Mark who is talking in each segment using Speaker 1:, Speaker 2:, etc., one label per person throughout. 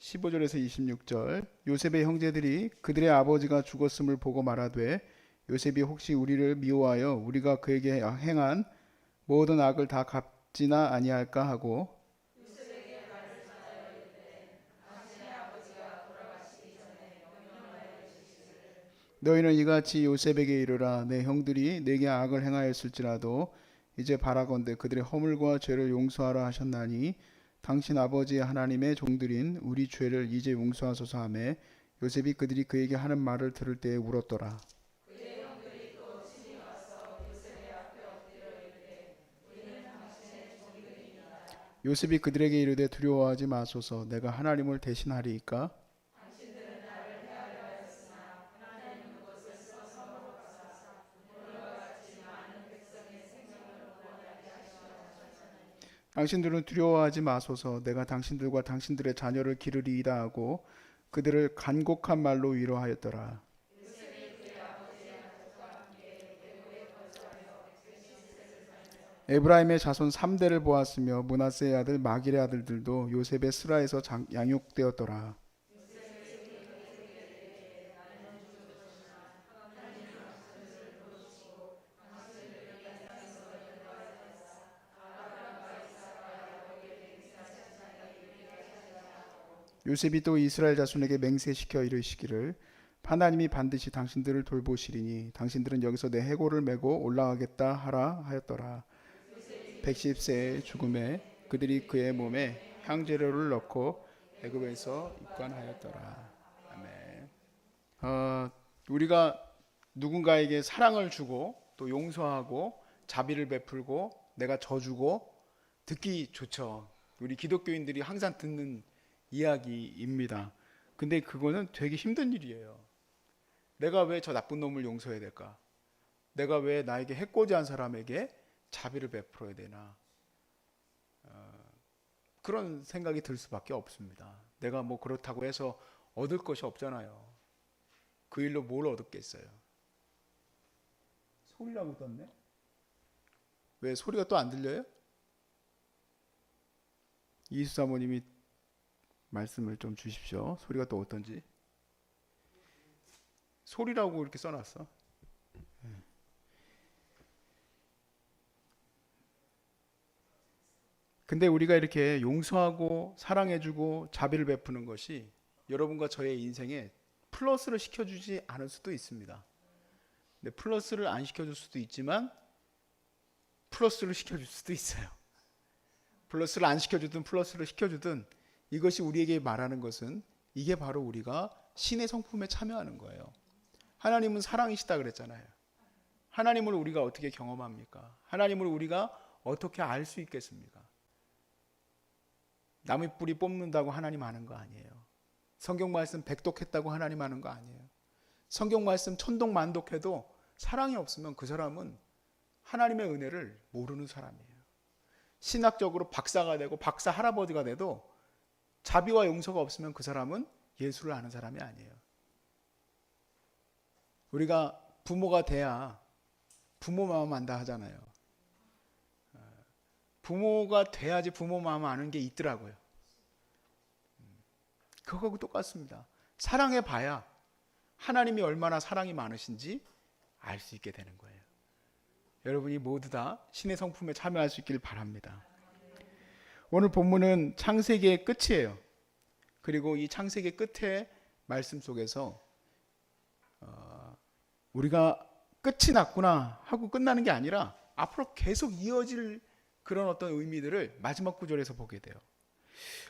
Speaker 1: 15절에서 26절. 요셉의 형제들이 그들의 아버지가 죽었음을 보고 말하되 요셉이 혹시 우리를 미워하여 우리가 그에게 행한 모든 악을 다 갚지나 아니할까 하고, 너희는 이같이 요셉에게 이르라. 내 형들이 내게 악을 행하였을지라도 이제 바라건대 그들의 허물과 죄를 용서하라 하셨나니 당신 아버지 하나님의 종들인 우리 죄를 이제 용서하소서 하매 요셉이 그들이 그에게 하는 말을 들을 때에 울었더라. 요셉이 그들에게 이르되 두려워하지 마소서. 내가 하나님을 대신하리이까. 당신들은 두려워하지 마소서. 내가 당신들과 당신들의 자녀를 기르리이다 하고 그들을 간곡한 말로 위로하였더라. 에브라임의 자손 3대를 보았으며 므낫세의 아들 마길의 아들들도 요셉의 스라에서 양육되었더라. 요셉이 또 이스라엘 자손에게 맹세시켜 이르시기를 하나님이 반드시 당신들을 돌보시리니 당신들은 여기서 내 해골을 메고 올라가겠다 하라 하였더라. 110세의 죽음에 그들이 그의 몸에 향재료를 넣고 애굽에서 입관하였더라. 아멘. 우리가 누군가에게 사랑을 주고 또 용서하고 자비를 베풀고 내가 져주고 듣기 좋죠. 우리 기독교인들이 항상 듣는 이야기입니다. 근데 그거는 되게 힘든 일이에요. 내가 왜 저 나쁜 놈을 용서해야 될까? 내가 왜 나에게 해코지한 사람에게 자비를 베풀어야 되나? 그런 생각이 들 수밖에 없습니다. 내가 뭐 그렇다고 해서 얻을 것이 없잖아요. 그 일로 뭘 얻었겠어요? 소리라고 떴네? 왜 소리가 또 안 들려요? 이수 사모님이 말씀을 좀 주십시오. 소리가 또 어떤지. 소리라고 이렇게 써놨어. 근데 우리가 이렇게 용서하고 사랑해주고 자비를 베푸는 것이 여러분과 저의 인생에 플러스를 시켜주지 않을 수도 있습니다. 근데 플러스를 안 시켜줄 수도 있지만 플러스를 시켜줄 수도 있어요. 플러스를 안 시켜주든 플러스를 시켜주든 이것이 우리에게 말하는 것은 이게 바로 우리가 신의 성품에 참여하는 거예요. 하나님은 사랑이시다 그랬잖아요. 하나님을 우리가 어떻게 경험합니까? 하나님을 우리가 어떻게 알 수 있겠습니까? 나무 뿌리 뽑는다고 하나님 아는 거 아니에요. 성경 말씀 백독했다고 하나님 아는 거 아니에요. 성경 말씀 천독만독해도 사랑이 없으면 그 사람은 하나님의 은혜를 모르는 사람이에요. 신학적으로 박사가 되고 박사 할아버지가 돼도 자비와 용서가 없으면 그 사람은 예수를 아는 사람이 아니에요. 우리가 부모가 돼야 부모 마음 안다 하잖아요. 부모가 돼야지 부모 마음 아는 게 있더라고요. 그거하고 똑같습니다. 사랑해 봐야 하나님이 얼마나 사랑이 많으신지 알 수 있게 되는 거예요. 여러분이 모두 다 신의 성품에 참여할 수 있길 바랍니다. 오늘 본문은 창세기의 끝이에요. 그리고 이 창세기 끝에 말씀 속에서 우리가 끝이 났구나 하고 끝나는 게 아니라 앞으로 계속 이어질 그런 어떤 의미들을 마지막 구절에서 보게 돼요.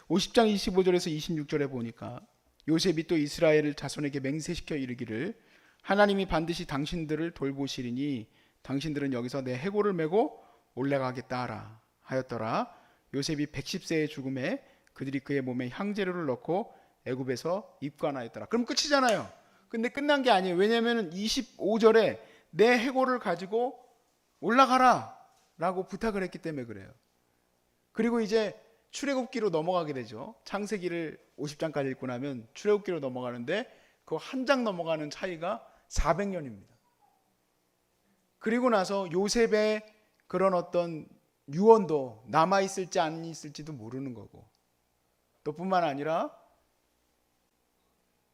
Speaker 1: 50장 25절에서 26절에 보니까 요셉이 또 이스라엘 자손에게 맹세시켜 이르기를 하나님이 반드시 당신들을 돌보시리니 당신들은 여기서 내 해골을 메고 올라가겠다 하라 하였더라. 요셉이 110세의 죽음에 그들이 그의 몸에 향재료를 넣고 애굽에서 입관하였더라. 그럼 끝이잖아요. 근데 끝난 게 아니에요. 왜냐하면 25절에 내 해골을 가지고 올라가라 라고 부탁을 했기 때문에 그래요. 그리고 이제 출애굽기로 넘어가게 되죠. 창세기를 50장까지 읽고 나면 출애굽기로 넘어가는데 그 한 장 넘어가는 차이가 400년입니다. 그리고 나서 요셉의 그런 어떤 유언도 남아있을지 안 있을지도 모르는 거고 또 뿐만 아니라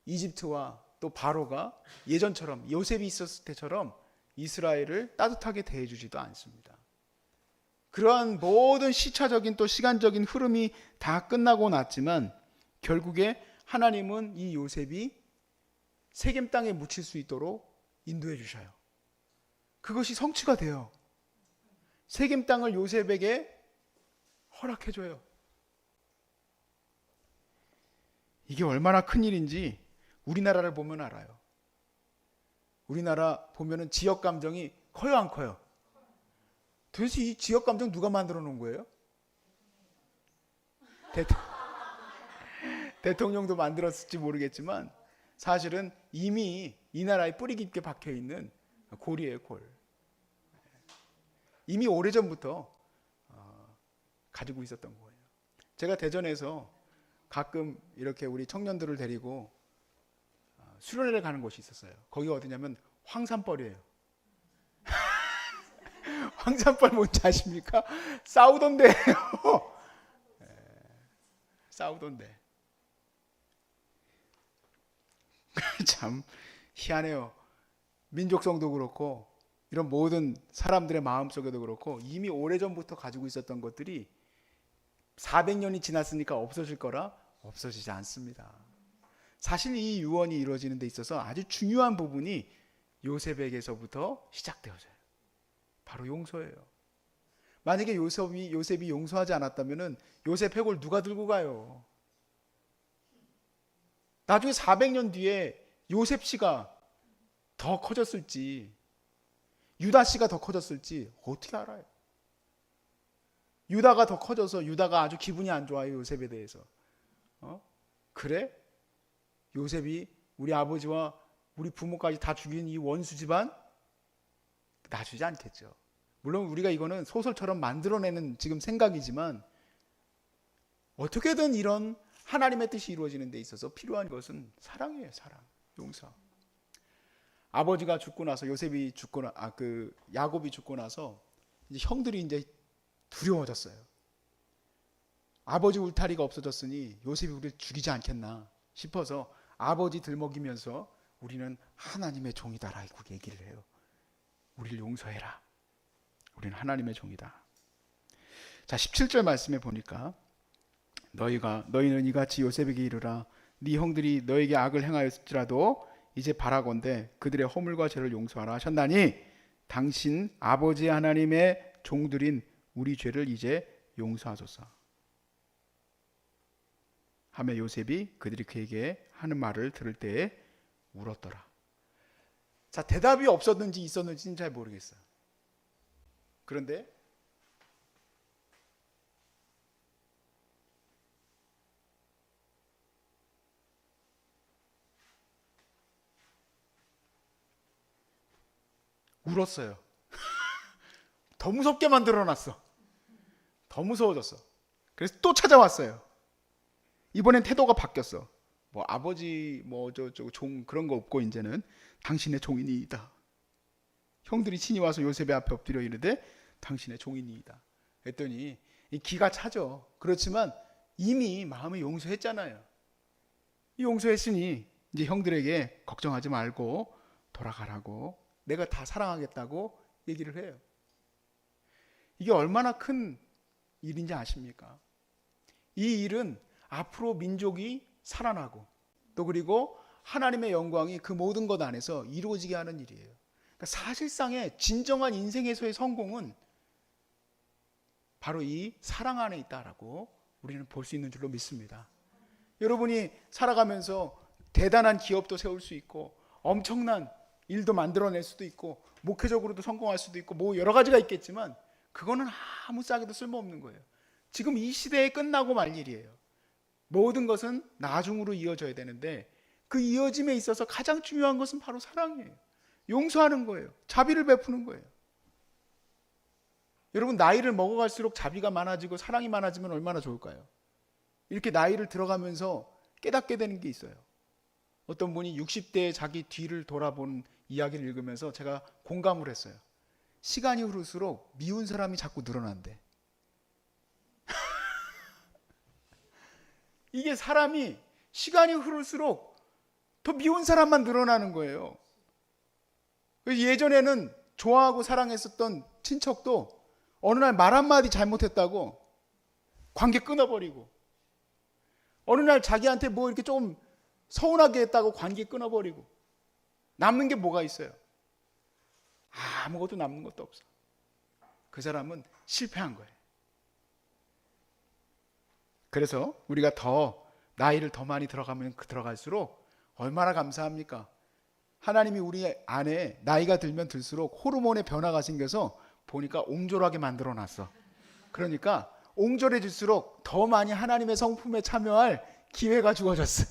Speaker 1: 이집트와 또 바로가 예전처럼 요셉이 있었을 때처럼 이스라엘을 따뜻하게 대해주지도 않습니다. 그러한 모든 시차적인 또 시간적인 흐름이 다 끝나고 났지만 결국에 하나님은 이 요셉이 세겜 땅에 묻힐 수 있도록 인도해 주셔요. 그것이 성취가 돼요. 세겜 땅을 요셉에게 허락해 줘요. 이게 얼마나 큰 일인지 우리나라를 보면 알아요. 우리나라 보면은 지역 감정이 커요, 안 커요? 도대체 이 지역 감정 누가 만들어 놓은 거예요? 대통령도 만들었을지 모르겠지만 사실은 이미 이 나라에 뿌리 깊게 박혀 있는 골이에요, 골. 이미 오래전부터 가지고 있었던 거예요. 제가 대전에서 가끔 이렇게 우리 청년들을 데리고 수련회를 가는 곳이 있었어요. 거기가 어디냐면 황산벌이에요. 황산벌 뭔지 아십니까? 싸우던 데예요. 싸우던 데. 참 희한해요. 민족성도 그렇고 이런 모든 사람들의 마음속에도 그렇고 이미 오래전부터 가지고 있었던 것들이 400년이 지났으니까 없어질 거라 없어지지 않습니다. 사실 이 유언이 이루어지는 데 있어서 아주 중요한 부분이 요셉에게서부터 시작되어져요. 바로 용서예요. 만약에 요셉이 용서하지 않았다면 요셉 해골 누가 들고 가요? 나중에 400년 뒤에 요셉 씨가 더 커졌을지 유다 씨가 더 커졌을지 어떻게 알아요? 유다가 더 커져서 유다가 아주 기분이 안 좋아요. 요셉에 대해서. 그래? 요셉이 우리 아버지와 우리 부모까지 다 죽인 이 원수 집안 놔주지 않겠죠. 물론 우리가 이거는 소설처럼 만들어내는 지금 생각이지만 어떻게든 이런 하나님의 뜻이 이루어지는 데 있어서 필요한 것은 사랑이에요. 사랑, 용서. 아버지가 죽고 나서 요셉이 죽고 야곱이 죽고 나서 이제 형들이 이제 두려워졌어요. 아버지 울타리가 없어졌으니 요셉이 우리를 죽이지 않겠나 싶어서 아버지 들먹이면서 우리는 하나님의 종이다라고 얘기를 해요. 우리를 용서해라. 우리는 하나님의 종이다. 자, 17절 말씀에 보니까 너희는 이같이 요셉에게 이르라. 네 형들이 너에게 악을 행하였을지라도 이제 바라건대 그들의 허물과 죄를 용서하라 하셨나니 당신 아버지 하나님의 종들인 우리 죄를 이제 용서하소서 하며 요셉이 그들이 그에게 하는 말을 들을 때에 울었더라. 자, 대답이 없었는지 있었는지는 잘 모르겠어요. 그런데 울었어요. 더 무섭게 만들어놨어. 더 무서워졌어. 그래서 또 찾아왔어요. 이번엔 태도가 바뀌었어. 뭐 아버지 뭐 저쪽 종 그런 거 없고 이제는 당신의 종이니이다. 형들이 친히 와서 요셉의 앞에 엎드려 이르되 당신의 종이니이다. 그랬더니 이 기가 차죠. 그렇지만 이미 마음을 용서했잖아요. 용서했으니 이제 형들에게 걱정하지 말고 돌아가라고 내가 다 사랑하겠다고 얘기를 해요. 이게 얼마나 큰 일인지 아십니까? 이 일은 앞으로 민족이 살아나고 또 그리고 하나님의 영광이 그 모든 것 안에서 이루어지게 하는 일이에요. 그러니까 사실상의 진정한 인생에서의 성공은 바로 이 사랑 안에 있다라고 우리는 볼 수 있는 줄로 믿습니다. 여러분이 살아가면서 대단한 기업도 세울 수 있고 엄청난 일도 만들어낼 수도 있고 목회적으로도 성공할 수도 있고 뭐 여러 가지가 있겠지만 그거는 아무 짝에도 쓸모없는 거예요. 지금 이 시대에 끝나고 말 일이에요. 모든 것은 나중으로 이어져야 되는데 그 이어짐에 있어서 가장 중요한 것은 바로 사랑이에요. 용서하는 거예요. 자비를 베푸는 거예요. 여러분 나이를 먹어갈수록 자비가 많아지고 사랑이 많아지면 얼마나 좋을까요? 이렇게 나이를 들어가면서 깨닫게 되는 게 있어요. 어떤 분이 60대에 자기 뒤를 돌아본 이야기를 읽으면서 제가 공감을 했어요. 시간이 흐를수록 미운 사람이 자꾸 늘어난대. 이게 사람이 시간이 흐를수록 더 미운 사람만 늘어나는 거예요. 예전에는 좋아하고 사랑했었던 친척도 어느 날 말 한마디 잘못했다고 관계 끊어버리고, 어느 날 자기한테 뭐 이렇게 좀 서운하게 했다고 관계 끊어버리고, 남는 게 뭐가 있어요? 아무것도 남는 것도 없어. 그 사람은 실패한 거예요. 그래서 우리가 더 나이를 더 많이 들어갈수록 얼마나 감사합니까? 하나님이 우리 안에 나이가 들면 들수록 호르몬의 변화가 생겨서 보니까 옹졸하게 만들어 놨어. 그러니까 옹졸해질수록 더 많이 하나님의 성품에 참여할 기회가 주어졌어.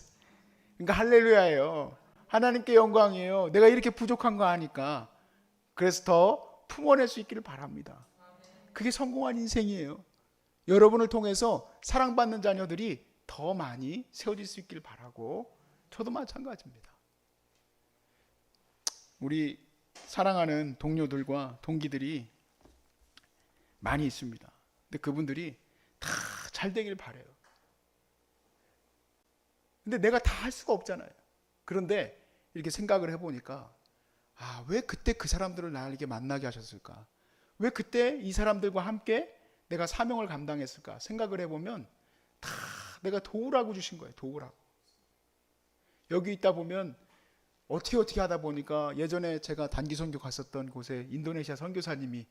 Speaker 1: 그러니까 할렐루야예요. 하나님께 영광이에요. 내가 이렇게 부족한 거 아니까. 그래서 더 품어낼 수 있기를 바랍니다. 그게 성공한 인생이에요. 여러분을 통해서 사랑받는 자녀들이 더 많이 세워질 수 있기를 바라고, 저도 마찬가지입니다. 우리 사랑하는 동료들과 동기들이 많이 있습니다. 근데 그분들이 다 잘 되길 바라요. 근데 내가 다 할 수가 없잖아요. 그런데 이렇게 생각을 해보니까, 왜 그때 그 사람들을 나에게 만나게 하셨을까? 왜 그때 이 사람들과 함께 내가 사명을 감당했을까? 생각을 해보면 다 내가 도우라고 주신 거예요. 도우라고. 여기 있다 보면 어떻게 하다 보니까, 예전에 제가 단기 선교 갔었던 곳에 인도네시아 선교사님이,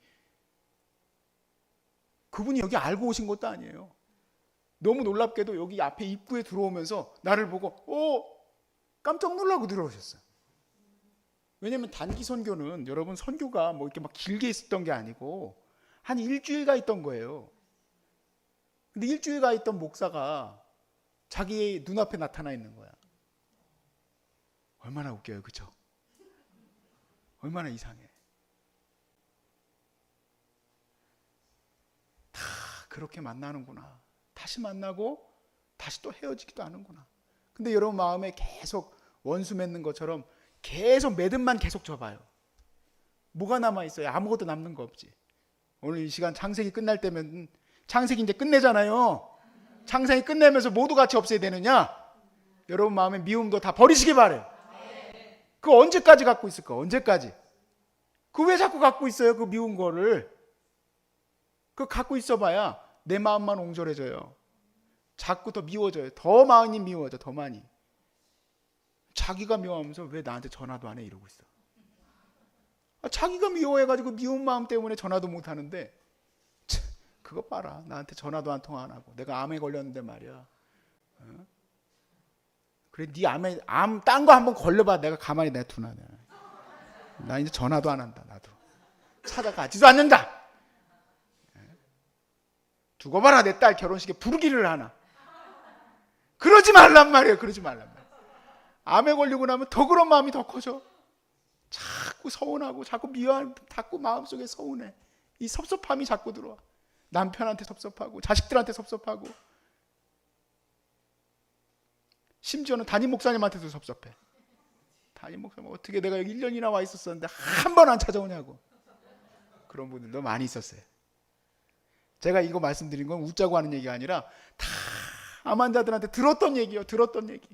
Speaker 1: 그분이 여기 알고 오신 것도 아니에요. 너무 놀랍게도 여기 앞에 입구에 들어오면서 나를 보고 깜짝 놀라고 들어오셨어요. 왜냐하면 단기 선교는, 여러분, 선교가 뭐 이렇게 막 길게 있었던 게 아니고 한 일주일가 있던 거예요. 근데 일주일가 있던 목사가 자기의 눈앞에 나타나 있는 거야. 얼마나 웃겨요, 그렇죠? 얼마나 이상해. 다 그렇게 만나는구나. 다시 만나고 다시 또 헤어지기도 하는구나. 근데 여러분 마음에 계속 원수 맺는 것처럼 계속 매듭만 계속 져봐요. 뭐가 남아있어요? 아무것도 남는 거 없지. 오늘 이 시간 창세기 끝날 때면, 창세기 이제 끝내잖아요. 창세기 끝내면서 모두 같이 없애야 되느냐? 여러분 마음에 미움도 다 버리시기 바래요. 그거 언제까지 갖고 있을까? 언제까지? 그 왜 자꾸 갖고 있어요? 그 미운 거를. 그거 갖고 있어봐야 내 마음만 옹졸해져요. 자꾸 더 미워져요. 더 많이 미워져. 더 많이. 자기가 미워하면서 왜 나한테 전화도 안 해? 이러고 있어. 자기가 미워해가지고 미운 마음 때문에 전화도 못 하는데, 그거 봐라. 나한테 전화도 한 통 안 하고. 내가 암에 걸렸는데 말이야. 그래, 네 암 딴 거 한번 걸려봐. 내가 가만히 내두나. 나 이제 전화도 안 한다. 나도 찾아가지도 않는다. 두고 봐라. 내 딸 결혼식에 부르기를 하나. 그러지 말란 말이에요. 그러지 말란 말이에요. 암에 걸리고 나면 더 그런 마음이 더 커져. 자꾸 서운하고, 자꾸 미워하고, 자꾸 마음속에 서운해. 이 섭섭함이 자꾸 들어와. 남편한테 섭섭하고, 자식들한테 섭섭하고, 심지어는 담임 목사님한테도 섭섭해. 담임 목사님, 어떻게 내가 여기 1년이나 와 있었었는데 한 번 안 찾아오냐고. 그런 분들도 많이 있었어요. 제가 이거 말씀드린 건 웃자고 하는 얘기가 아니라 다 암환자들한테 들었던 얘기예요. 들었던 얘기.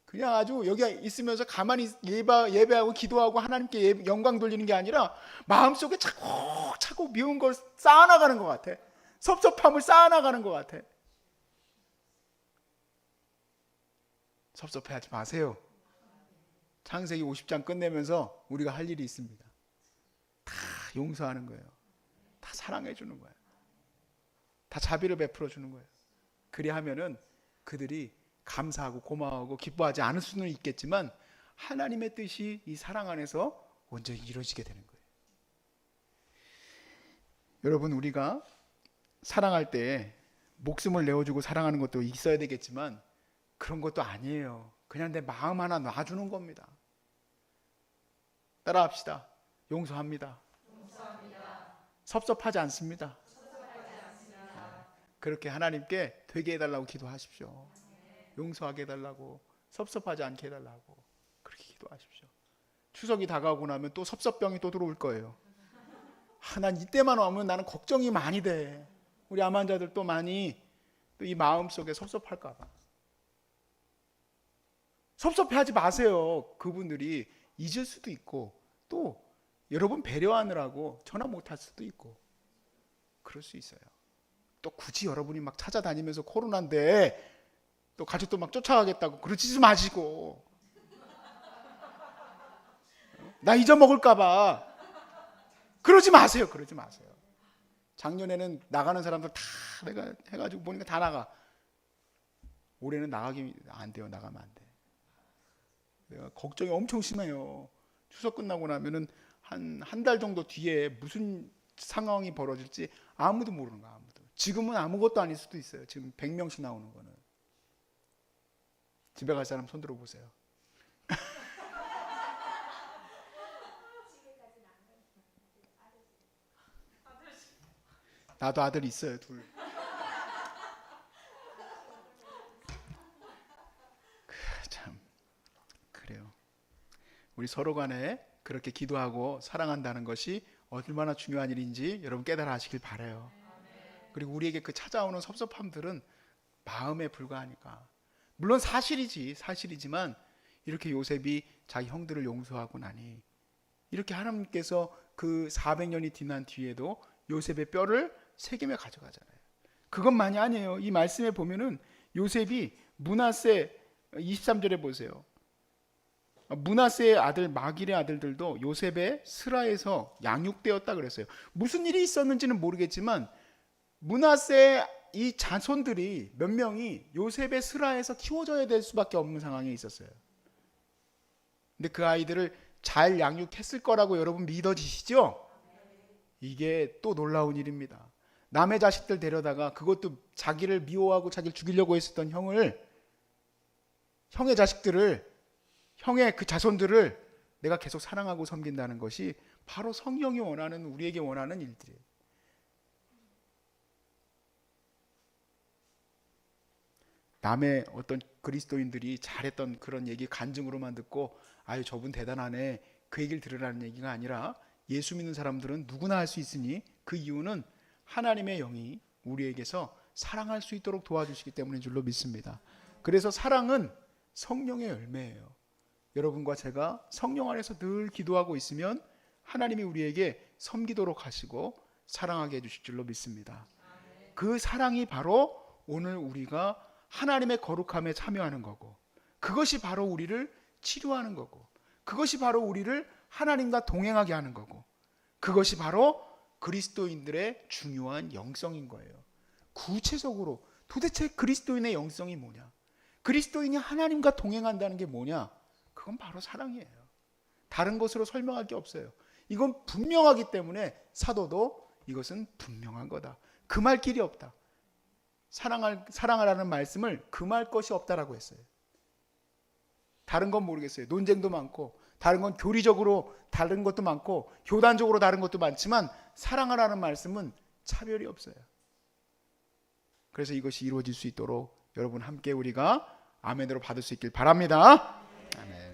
Speaker 1: 그냥 아주 여기 있으면서 가만히 예배하고 기도하고 하나님께 영광 돌리는 게 아니라 마음속에 차고 미운 걸 쌓아나가는 것 같아. 섭섭함을 쌓아나가는 것 같아. 섭섭해하지 마세요. 창세기 50장 끝내면서 우리가 할 일이 있습니다. 다 용서하는 거예요. 다 사랑해 주는 거예요. 다 자비를 베풀어 주는 거예요. 그리하면은 그들이 감사하고 고마워하고 기뻐하지 않을 수는 있겠지만 하나님의 뜻이 이 사랑 안에서 온전히 이루어지게 되는 거예요. 여러분, 우리가 사랑할 때 목숨을 내어주고 사랑하는 것도 있어야 되겠지만 그런 것도 아니에요. 그냥 내 마음 하나 놔주는 겁니다. 따라합시다. 용서합니다. 섭섭하지 않습니다. 그렇게 하나님께 되게 해달라고 기도하십시오. 용서하게 해달라고, 섭섭하지 않게 해달라고 그렇게 기도하십시오. 추석이 다가오고 나면 또 섭섭병이 또 들어올 거예요. 난 이때만 오면 나는 걱정이 많이 돼. 우리 암 환자들 또 많이 또 이 마음속에 섭섭할까 봐. 섭섭해하지 마세요. 그분들이 잊을 수도 있고 또 여러분 배려하느라고 전화 못할 수도 있고 그럴 수 있어요. 또 굳이 여러분이 막 찾아다니면서 코로나인데 또 가족도 막 쫓아가겠다고 그러지 마시고 나 잊어먹을까 봐 그러지 마세요. 그러지 마세요. 작년에는 나가는 사람들 다 내가 해가지고 보니까 다 나가. 올해는 나가기 안 돼요. 나가면 안 돼. 내가 걱정이 엄청 심해요. 추석 끝나고 나면은 한 달 정도 뒤에 무슨 상황이 벌어질지 아무도 모르는 거야. 아무도. 지금은 아무것도 아닐 수도 있어요. 지금 100명씩 나오는 거는. 집에 갈 사람 손 들어보세요. 나도 아들 있어요. 둘. 참 그래요. 우리 서로 간에 그렇게 기도하고 사랑한다는 것이 얼마나 중요한 일인지 여러분 깨달아 하시길 바라요. 그리고 우리에게 그 찾아오는 섭섭함들은 마음에 불과하니까. 물론 사실이지만 이렇게 요셉이 자기 형들을 용서하고 나니 이렇게 하나님께서 그 400년이 지난 뒤에도 요셉의 뼈를 새기며 가져가잖아요. 그것만이 아니에요. 이 말씀에 보면은 요셉이 므낫세 23절에 보세요. 므낫세의 아들 마길의 아들들도 요셉의 스라에서 양육되었다 그랬어요. 무슨 일이 있었는지는 모르겠지만 므낫세의 이 자손들이 몇 명이 요셉의 스라에서 키워져야 될 수밖에 없는 상황에 있었어요. 근데 그 아이들을 잘 양육했을 거라고 여러분 믿어지시죠? 이게 또 놀라운 일입니다. 남의 자식들 데려다가 그것도 자기를 미워하고 자기를 죽이려고 했었던 형의 자식들을 형의 그 자손들을 내가 계속 사랑하고 섬긴다는 것이 바로 성령이 원하는 우리에게 원하는 일들이에요. 남의 어떤 그리스도인들이 잘했던 그런 얘기 간증으로만 듣고 아유 저분 대단하네 그 얘기를 들으라는 얘기가 아니라 예수 믿는 사람들은 누구나 할 수 있으니 그 이유는 하나님의 영이 우리에게서 사랑할 수 있도록 도와주시기 때문인 줄로 믿습니다. 그래서 사랑은 성령의 열매예요. 여러분과 제가 성령 안에서 늘 기도하고 있으면 하나님이 우리에게 섬기도록 하시고 사랑하게 해주실 줄로 믿습니다. 그 사랑이 바로 오늘 우리가 하나님의 거룩함에 참여하는 거고 그것이 바로 우리를 치료하는 거고 그것이 바로 우리를 하나님과 동행하게 하는 거고 그것이 바로 그리스도인들의 중요한 영성인 거예요. 구체적으로 도대체 그리스도인의 영성이 뭐냐? 그리스도인이 하나님과 동행한다는 게 뭐냐? 그건 바로 사랑이에요. 다른 것으로 설명할 게 없어요. 이건 분명하기 때문에 사도도 이것은 분명한 거다. 금할 길이 없다. 사랑하라는 말씀을 금할 것이 없다라고 했어요. 다른 건 모르겠어요. 논쟁도 많고 다른 건 교리적으로 다른 것도 많고 교단적으로 다른 것도 많지만 사랑하라는 말씀은 차별이 없어요. 그래서 이것이 이루어질 수 있도록 여러분 함께 우리가 아멘으로 받을 수 있길 바랍니다. 아멘.